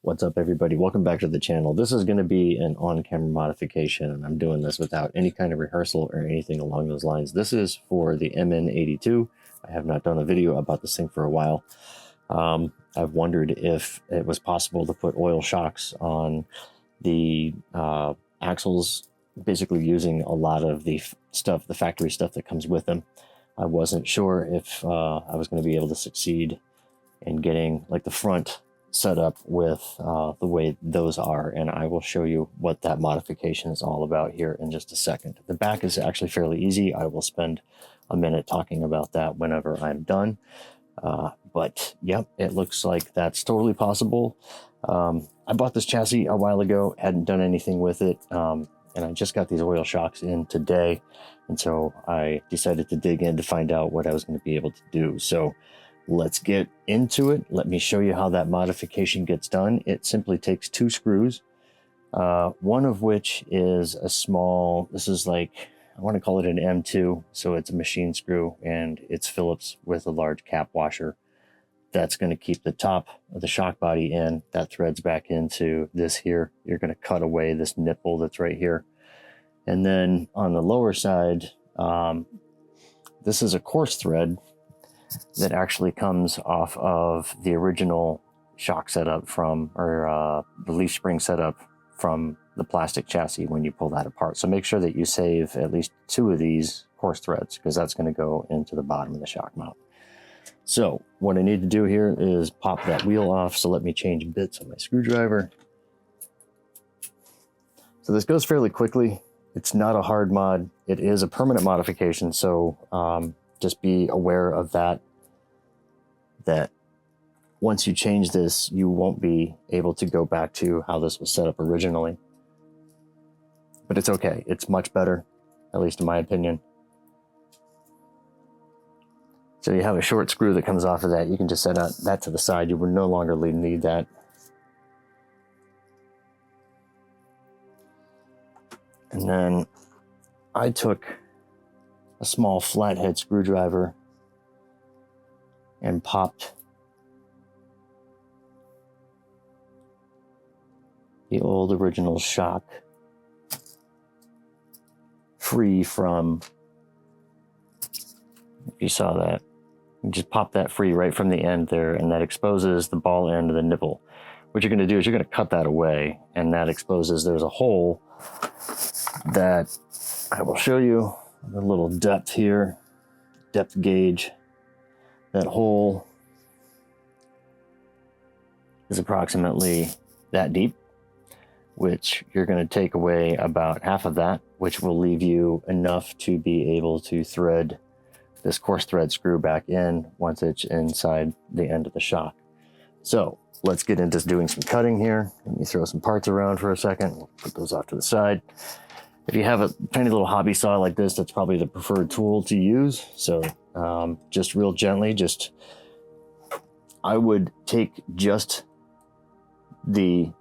What's up, everybody? Welcome back to the channel. This is going to be an on-camera modification, and I'm doing this without any kind of rehearsal or anything along those lines. This is for the MN82. I have not done a video about this thing for a while. I've wondered if it was possible to put oil shocks on the axles, basically using a lot of the stuff, the factory stuff that comes with them. I wasn't sure if I was going to be able to succeed in getting like the front set up with the way those are, and I will show you what that modification is all about here in just a second. The back is actually fairly easy. I will spend a minute talking about that whenever I'm done. But yep, it looks like that's totally possible. I bought this chassis a while ago, hadn't done anything with it, and I just got these oil shocks in today, and so I decided to dig in to find out what I was going to be able to do. So let's get into it. Let me show you how that modification gets done. It simply takes two screws, one of which is a small, this is like, I want to call it an M2, so it's a machine screw, and it's Phillips with a large cap washer. That's going to keep the top of the shock body in. That threads back into this here. You're going to cut away this nipple that's right here. And then on the lower side, this is a coarse thread that actually comes off of the original shock setup from, or the leaf spring setup from the plastic chassis when you pull that apart. So make sure that you save at least two of these coarse threads, because that's going to go into the bottom of the shock mount. So what I need to do here is pop that wheel off. So let me change bits on my screwdriver. So this goes fairly quickly. It's not a hard mod. It is a permanent modification. So just be aware of that once you change this, you won't be able to go back to how this was set up originally. But it's okay. It's much better, at least in my opinion. So you have a short screw that comes off of that. You can just set that to the side. You would no longer need that. And then I took a small flathead screwdriver and popped the old original shock free from, if you saw that, you just pop that free right from the end there, and that exposes the ball end of the nipple. What you're going to do is you're going to cut that away, and that exposes, there's a hole that I will show you, a little depth here, depth gauge. That hole is approximately that deep, which you're going to take away about half of that, which will leave you enough to be able to thread this coarse thread screw back in once it's inside the end of the shock. So let's get into doing some cutting here. Let me throw some parts around for a second. We'll put those off to the side. If you have a tiny little hobby saw like this, that's probably the preferred tool to use. So just real gently, I would take just the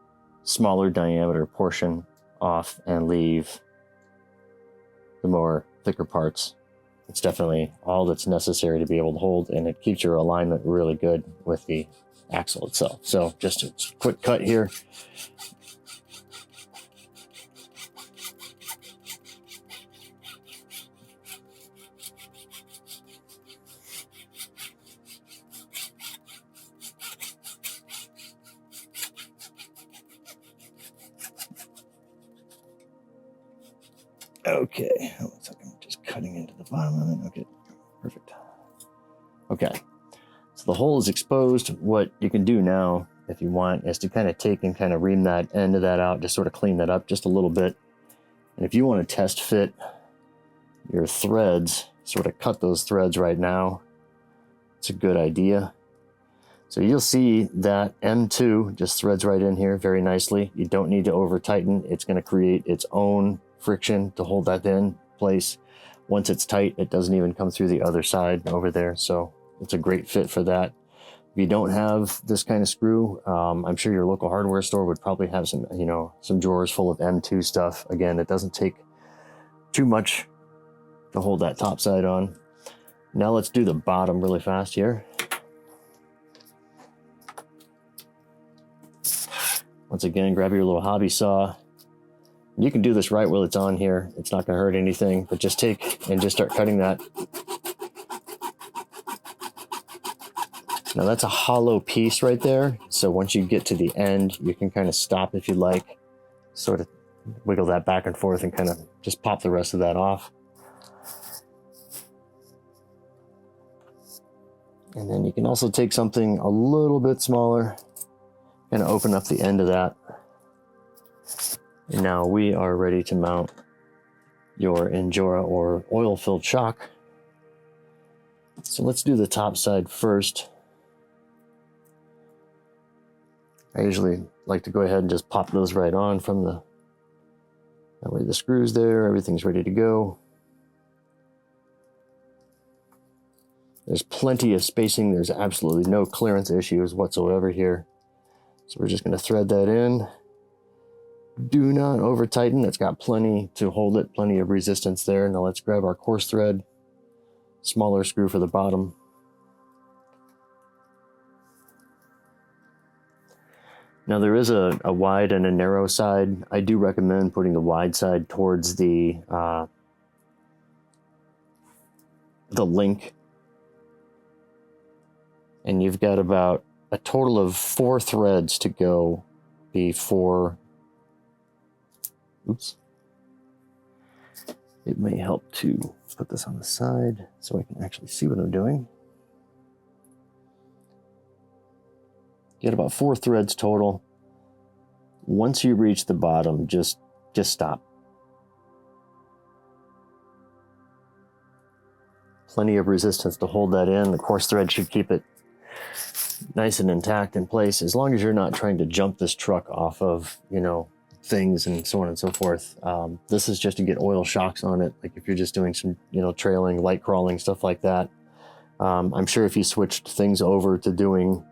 smaller diameter portion off and leave the more thicker parts. It's definitely all that's necessary to be able to hold, and it keeps your alignment really good with the axle itself. So just a quick cut here. Okay, looks like I'm just cutting into the bottom of it. Okay, perfect. Okay, so the hole is exposed. What you can do now, if you want, is to kind of take and kind of ream that end of that out, just sort of clean that up just a little bit. And if you want to test fit your threads, sort of cut those threads right now, it's a good idea. So you'll see that M2 just threads right in here very nicely. You don't need to over tighten. It's going to create its own friction to hold that in place. Once it's tight, it doesn't even come through the other side over there. So it's a great fit for that. If you don't have this kind of screw, I'm sure your local hardware store would probably have some, some drawers full of M2 stuff. Again, it doesn't take too much to hold that top side on. Now let's do the bottom really fast here. Once again, grab your little hobby saw. You can do this right while it's on here. It's not going to hurt anything, but just take and just start cutting that. Now that's a hollow piece right there. So once you get to the end, you can kind of stop if you like, sort of wiggle that back and forth and kind of just pop the rest of that off. And then you can also take something a little bit smaller and open up the end of that. And now we are ready to mount your Injora or oil-filled shock. So let's do the top side first. I usually like to go ahead and just pop those right on from the, that way the screw's there, everything's ready to go. There's plenty of spacing, there's absolutely no clearance issues whatsoever here. So we're just going to thread that in. Do not over tighten, it's got plenty to hold it, plenty of resistance there. Now let's grab our coarse thread, smaller screw for the bottom. Now there is a wide and a narrow side. I do recommend putting the wide side towards the link. And you've got about a total of 4 threads to go before, oops. It may help to put this on the side so I can actually see what I'm doing. Get about 4 threads total. Once you reach the bottom, just stop. Plenty of resistance to hold that in. The coarse thread should keep it nice and intact in place, as long as you're not trying to jump this truck off of, you know, things and so on and so forth. This is just to get oil shocks on it. Like if you're just doing some, you know, trailing, light crawling, stuff like that. I'm sure if you switched things over to doing,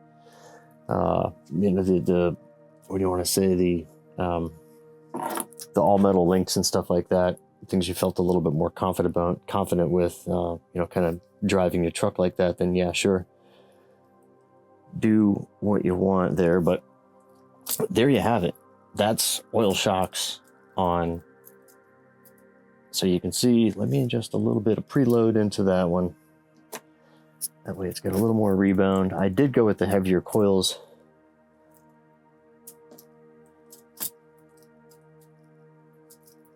you know, the what do you want to say, the all metal links and stuff like that, things you felt a little bit more confident with, you know, kind of driving your truck like that, then yeah, sure, do what you want there. But there you have it. That's oil shocks on. So you can see, let me adjust a little bit of preload into that one. That way it's got a little more rebound. I did go with the heavier coils.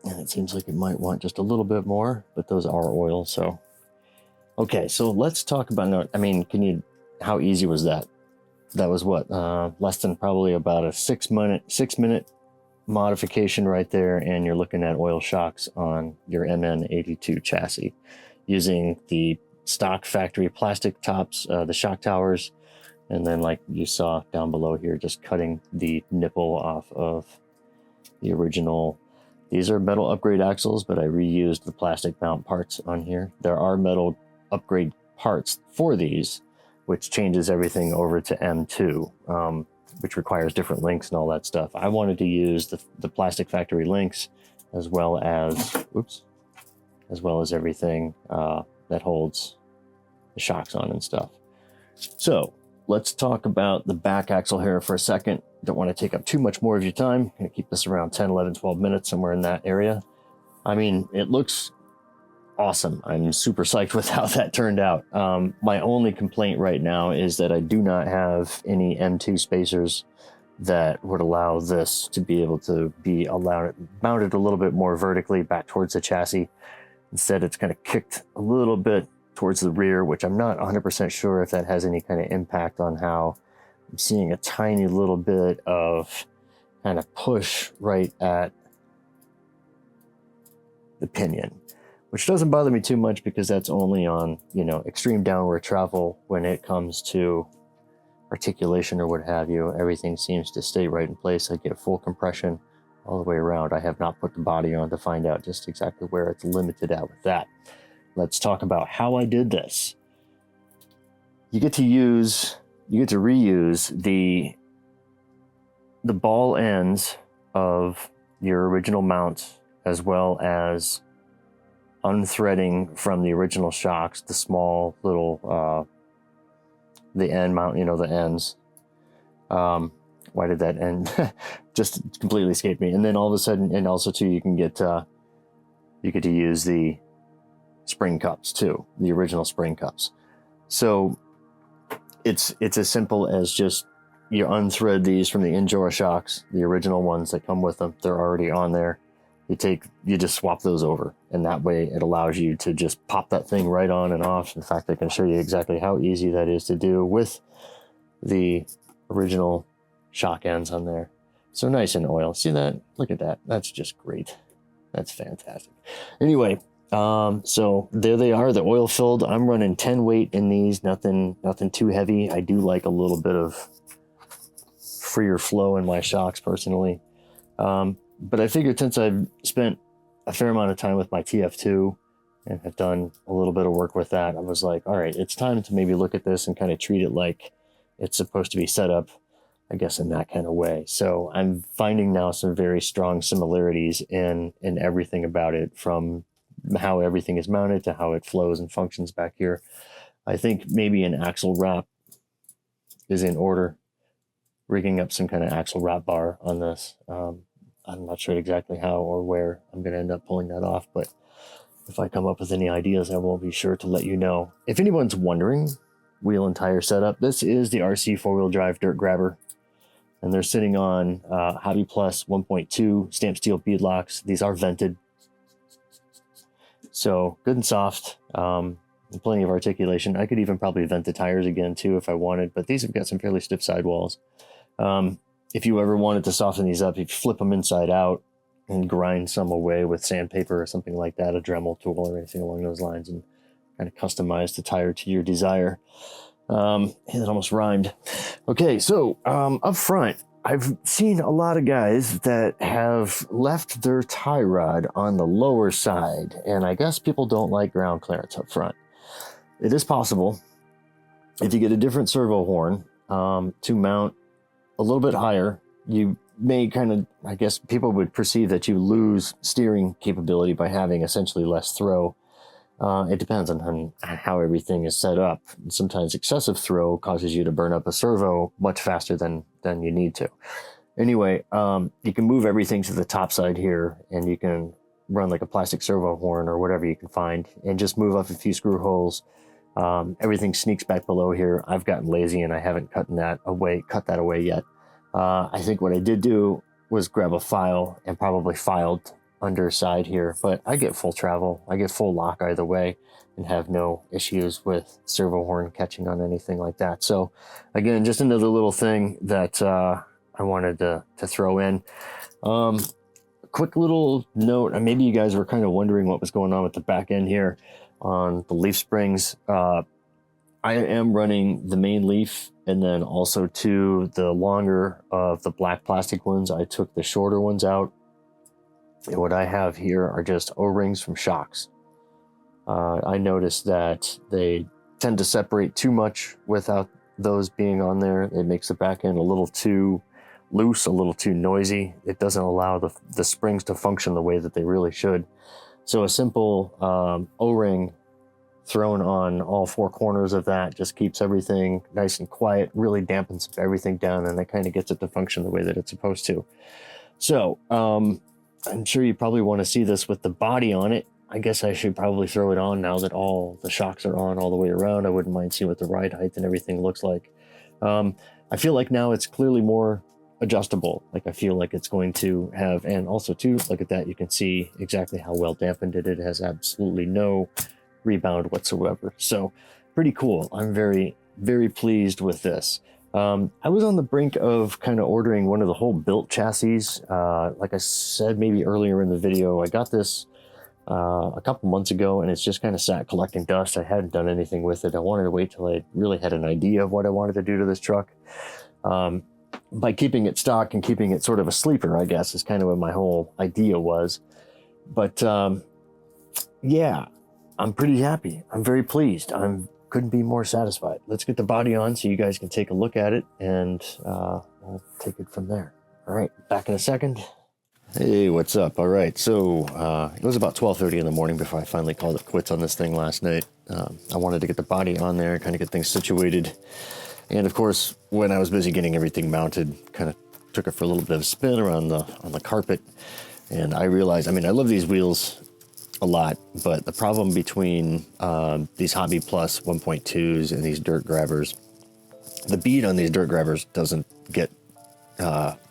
And it seems like it might want just a little bit more, but those are oil, so. Okay, so let's talk about, I mean, how easy was that? That was what, less than probably about a 6 minute modification right there, and you're looking at oil shocks on your MN82 chassis using the stock factory plastic tops, the shock towers, and then like you saw down below here, just cutting the nipple off of the original. These are metal upgrade axles, but I reused the plastic mount parts on here. There are metal upgrade parts for these, which changes everything over to M2, which requires different links and all that stuff. I wanted to use the plastic factory links as well as, everything that holds the shocks on and stuff. So let's talk about the back axle here for a second. Don't want to take up too much more of your time. I'm going to keep this around 10, 11, 12 minutes, somewhere in that area. I mean, it looks awesome. I'm super psyched with how that turned out. My only complaint right now is that I do not have any M2 spacers that would allow this to be able to be mounted a little bit more vertically back towards the chassis. Instead, it's kind of kicked a little bit towards the rear, which I'm not 100% sure if that has any kind of impact on how I'm seeing a tiny little bit of kind of push right at the pinion, which doesn't bother me too much because that's only on, you know, extreme downward travel. When it comes to articulation or what have you, everything seems to stay right in place. I get full compression all the way around. I have not put the body on to find out just exactly where it's limited at with that. Let's talk about how I did this. You get to reuse the ball ends of your original mount, as well as unthreading from the original shocks, the small little, the end mount, you know, the ends. Why did that end? just completely escaped me. And then all of a sudden, and also too, you get to use the spring cups too, the original spring cups. So it's as simple as just you unthread these from the Injora shocks, the original ones that come with them. They're already on there. You just swap those over, and that way it allows you to just pop that thing right on and off. In fact, I can show you exactly how easy that is to do with the original shock ends on there. So nice and oil. See that? Look at that. That's just great. That's fantastic. Anyway, so there they are, the oil filled. I'm running 10 weight in these, nothing too heavy. I do like a little bit of freer flow in my shocks personally. But I figured since I've spent a fair amount of time with my TF2 and have done a little bit of work with that, I was like, all right, it's time to maybe look at this and kind of treat it like it's supposed to be set up, I guess, in that kind of way. So I'm finding now some very strong similarities in everything about it, from how everything is mounted to how it flows and functions back here. I think maybe an axle wrap is in order, rigging up some kind of axle wrap bar on this. I'm not sure exactly how or where I'm going to end up pulling that off, but if I come up with any ideas, I will be sure to let you know. If anyone's wondering, wheel and tire setup, this is the RC four-wheel drive dirt grabber, and they're sitting on Hobby Plus 1.2 stamped steel beadlocks. These are vented, so good and soft, and plenty of articulation. I could even probably vent the tires again too if I wanted, but these have got some fairly stiff sidewalls. If you ever wanted to soften these up, you flip them inside out and grind some away with sandpaper or something like that, a Dremel tool or anything along those lines, and kind of customize the tire to your desire. It almost rhymed. Okay, so up front, I've seen a lot of guys that have left their tie rod on the lower side, and I guess people don't like ground clearance up front. It is possible, if you get a different servo horn, to mount a little bit higher, you may kind of, I guess people would perceive that you lose steering capability by having essentially less throw. It depends on how everything is set up. Sometimes excessive throw causes you to burn up a servo much faster than you need to. Anyway, you can move everything to the top side here, and you can run like a plastic servo horn or whatever you can find, and just move up a few screw holes. Everything sneaks back below here. I've gotten lazy and I haven't cut that away yet. I think what I did do was grab a file and probably filed underside here, but I get full travel. I get full lock either way and have no issues with servo horn catching on anything like that. So again, just another little thing that I wanted to throw in. Quick little note, and maybe you guys were kind of wondering what was going on with the back end here on the leaf springs. I am running the main leaf, and then also to the longer of the black plastic ones. I took the shorter ones out, and what I have here are just O-rings from shocks. I noticed that they tend to separate too much without those being on there. It makes the back end a little too loose, a little too noisy. It doesn't allow the springs to function the way that they really should. So a simple O-ring thrown on all four corners of that just keeps everything nice and quiet, really dampens everything down, and it kind of gets it to function the way that it's supposed to. So I'm sure you probably want to see this with the body on it. I guess I should probably throw it on now that all the shocks are on all the way around. I wouldn't mind seeing what the ride height and everything looks like. I feel like now it's clearly more adjustable. Like I feel like it's going to have, and also too, look at that, you can see exactly how well dampened it is. It has absolutely no rebound whatsoever. So pretty cool. I'm very, very pleased with this. I was on the brink of kind of ordering one of the whole built chassis. Like I said, maybe earlier in the video, I got this a couple months ago, and it's just kind of sat collecting dust. I hadn't done anything with it. I wanted to wait till I really had an idea of what I wanted to do to this truck. By keeping it stock and keeping it sort of a sleeper, I guess, is kind of what my whole idea was. But yeah, I'm pretty happy. I'm very pleased. Couldn't be more satisfied. Let's get the body on so you guys can take a look at it, and we'll take it from there. All right, back in a second. Hey, what's up? All right, so it was about 12:30 in the morning before I finally called it quits on this thing last night. I wanted to get the body on there, kind of get things situated. And of course, when I was busy getting everything mounted, kind of took it for a little bit of a spin around on the carpet, and I realized, I mean, I love these wheels a lot, but the problem between these Hobby Plus 1.2s and these dirt grabbers, the bead on these dirt grabbers doesn't get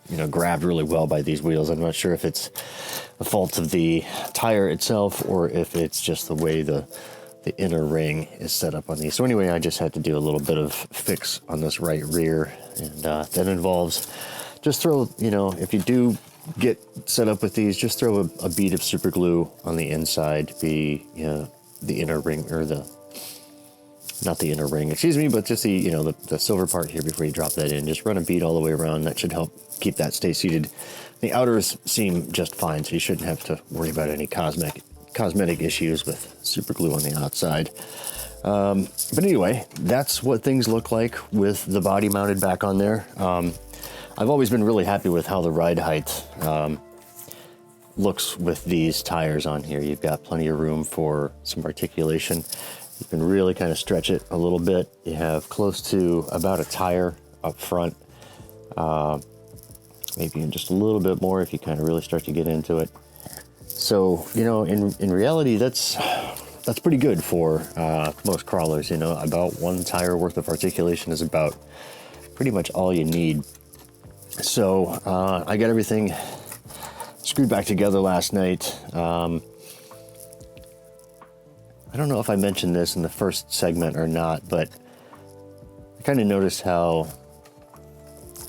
you know, grabbed really well by these wheels. I'm not sure if it's the fault of the tire itself or if it's just the way the inner ring is set up on these. So anyway, I just had to do a little bit of fix on this right rear, and that involves just throw, you know, if you do get set up with these, just throw a bead of super glue on the inside to be, you know, the inner ring, or not the inner ring, excuse me, but just the, you know, the silver part here before you drop that in. Just run a bead all the way around. That should help keep that stay seated. The outers seem just fine, so you shouldn't have to worry about any cosmetic issues with super glue on the outside. But anyway, that's what things look like with the body mounted back on there. I've always been really happy with how the ride height looks with these tires on here. You've got plenty of room for some articulation. You can really kind of stretch it a little bit. You have close to about a tire up front, maybe just a little bit more if you kind of really start to get into it. So, you know, in reality, that's pretty good for most crawlers. You know, about one tire worth of articulation is about pretty much all you need. So I got everything screwed back together last night. I don't know if I mentioned this in the first segment or not, but I kind of noticed how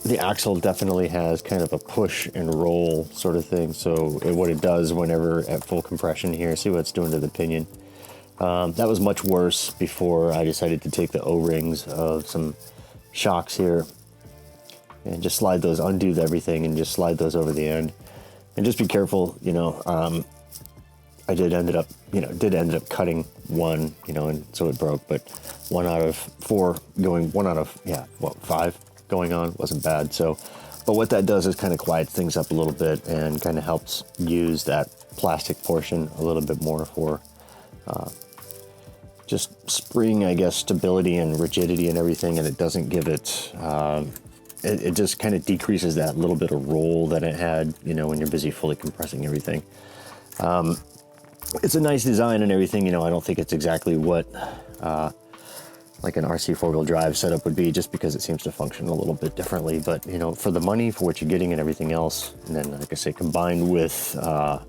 the axle definitely has kind of a push and roll sort of thing. So what it does whenever at full compression here, see what it's doing to the pinion. That was much worse before I decided to take the O-rings of some shocks here and just slide those, undo everything and just slide those over the end. And just be careful, you know, I did end up cutting one, you know, and so it broke, but 1 out of 4 going, 1 out of, 5 going on wasn't bad. So, but what that does is kind of quiets things up a little bit and kind of helps use that plastic portion a little bit more for just spring, I guess, stability and rigidity and everything. And it doesn't give it, it just kind of decreases that little bit of roll that it had, you know, when you're busy fully compressing everything. It's a nice design and everything, you know. I don't think it's exactly what like an RC four-wheel drive setup would be, just because it seems to function a little bit differently. But, you know, for the money, for what you're getting and everything else, and then, like I say, combined with the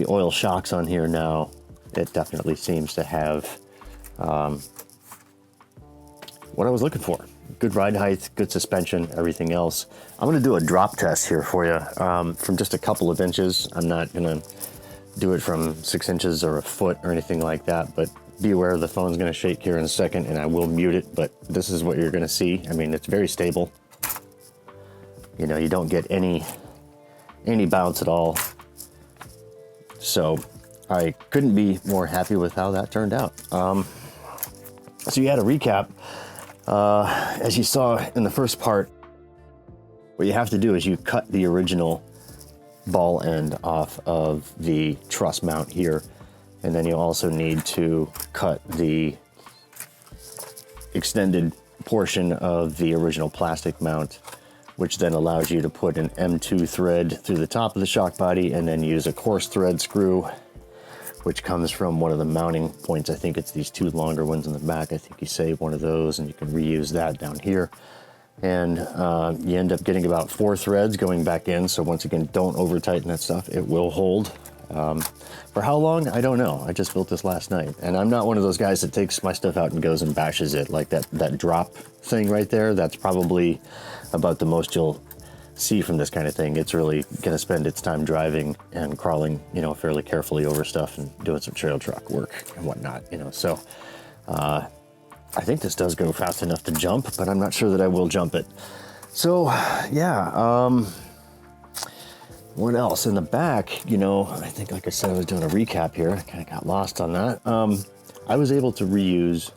oil shocks on here now, it definitely seems to have what I was looking for. Good ride height, good suspension, everything else. I'm going to do a drop test here for you from just a couple of inches. I'm not going to do it from 6 inches or a foot or anything like that, but be aware the phone's going to shake here in a second and I will mute it, but this is what you're going to see. I mean, it's very stable. You know, you don't get any bounce at all. So I couldn't be more happy with how that turned out. So you had a recap. As you saw in the first part, what you have to do is you cut the original ball end off of the truss mount here, and then you also need to cut the extended portion of the original plastic mount, which then allows you to put an M2 thread through the top of the shock body and then use a coarse thread screw, which comes from one of the mounting points. I think it's these 2 longer ones in the back. I think you save one of those and you can reuse that down here. And you end up getting about 4 threads going back in. So once again, don't over tighten that stuff. It will hold. For how long? I don't know. I just built this last night. And I'm not one of those guys that takes my stuff out and goes and bashes it. Like that drop thing right there, that's probably about the most you'll see from this kind of thing. It's really going to spend its time driving and crawling, you know, fairly carefully over stuff and doing some trail truck work and whatnot, you know. So I think this does go fast enough to jump, but I'm not sure that I will jump it. So yeah, what else in the back? You know, I think, like I said, I was doing a recap here. I kind of got lost on that. I was able to reuse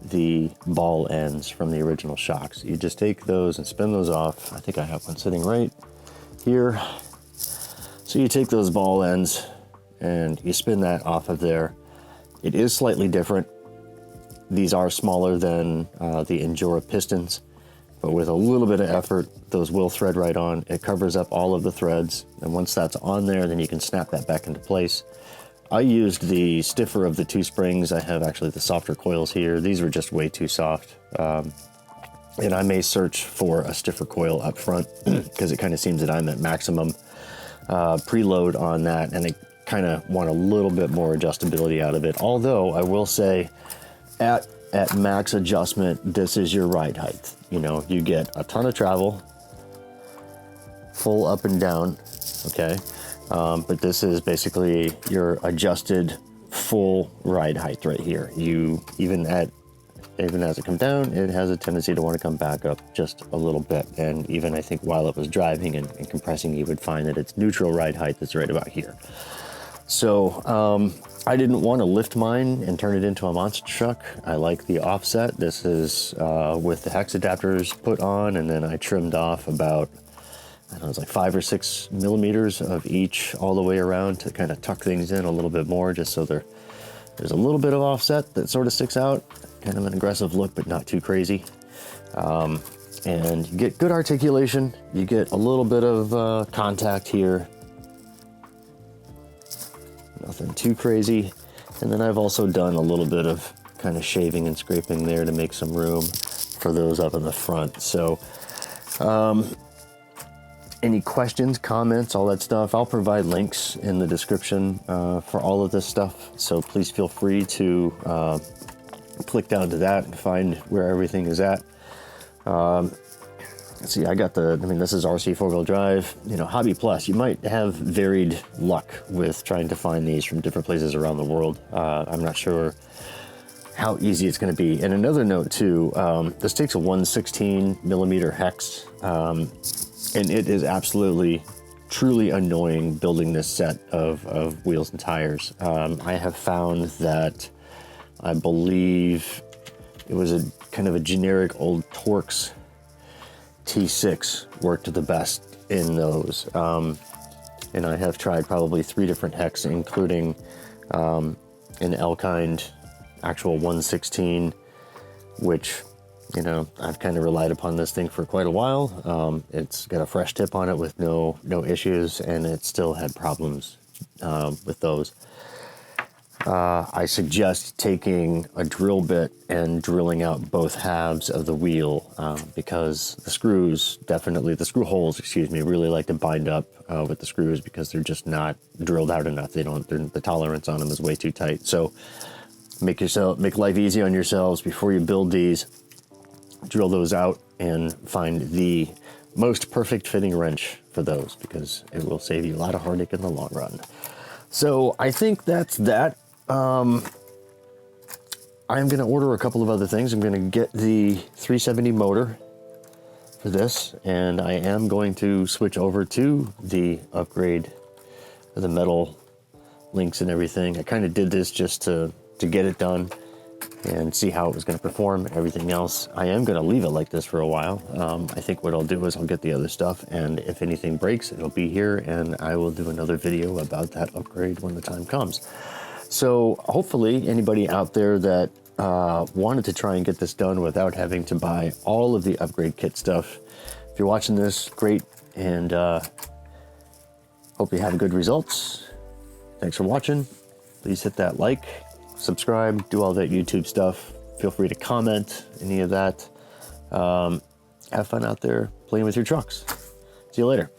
the ball ends from the original shocks. You just take those and spin those off. I think I have one sitting right here. So you take those ball ends and you spin that off of there. It is slightly different. These are smaller than the Injora pistons, but with a little bit of effort, those will thread right on. It covers up all of the threads, and once that's on there, then you can snap that back into place. I used the stiffer of the two springs. I have actually the softer coils here. These were just way too soft. And I may search for a stiffer coil up front because it kind of seems that I'm at maximum preload on that, and I kind of want a little bit more adjustability out of it. Although I will say at max adjustment, this is your ride height. You know, you get a ton of travel, full up and down, okay? But this is basically your adjusted full ride height right here. You, even as it comes down, it has a tendency to want to come back up just a little bit. And even I think while it was driving and compressing, you would find that its neutral ride height is right about here. So I didn't want to lift mine and turn it into a monster truck. I like the offset. This is with the hex adapters put on, and then I trimmed off about, I don't know, it's like 5 or 6 millimeters of each all the way around to kind of tuck things in a little bit more, just so there's a little bit of offset that sort of sticks out. Kind of an aggressive look, but not too crazy. And you get good articulation. You get a little bit of contact here. Nothing too crazy. And then I've also done a little bit of kind of shaving and scraping there to make some room for those up in the front. So any questions, comments, all that stuff, I'll provide links in the description for all of this stuff. So please feel free to click down to that and find where everything is at. Let's see, this is RC 4-wheel drive, you know, Hobby Plus. You might have varied luck with trying to find these from different places around the world. I'm not sure how easy it's going to be. And another note too, this takes a 1/16mm hex, and it is absolutely, truly annoying building this set of wheels and tires. I have found that, I believe it was a kind of a generic old Torx T6 worked the best in those. And I have tried probably 3 different hex, including an L-kind actual 1/16, which, you know, I've kind of relied upon this thing for quite a while. It's got a fresh tip on it with no issues, and it still had problems with those. I suggest taking a drill bit and drilling out both halves of the wheel because the screw holes, really like to bind up with the screws because they're just not drilled out enough. The tolerance on them is way too tight. So make life easy on yourselves before you build these. Drill those out and find the most perfect fitting wrench for those, because it will save you a lot of heartache in the long run. So I think that's that. I'm going to order a couple of other things. I'm going to get the 370 motor for this, and I am going to switch over to the upgrade of the metal links and everything. I kind of did this just to get it done and see how it was going to perform. Everything else, I am going to leave it like this for a while. I think what I'll do is I'll get the other stuff, and if anything breaks, it'll be here, and I will do another video about that upgrade when the time comes. So hopefully anybody out there that wanted to try and get this done without having to buy all of the upgrade kit stuff, if you're watching this, great, and hope you have good results. Thanks for watching. Please hit that like, subscribe, do all that YouTube stuff. Feel free to comment any of that. Have fun out there playing with your trucks. See you later.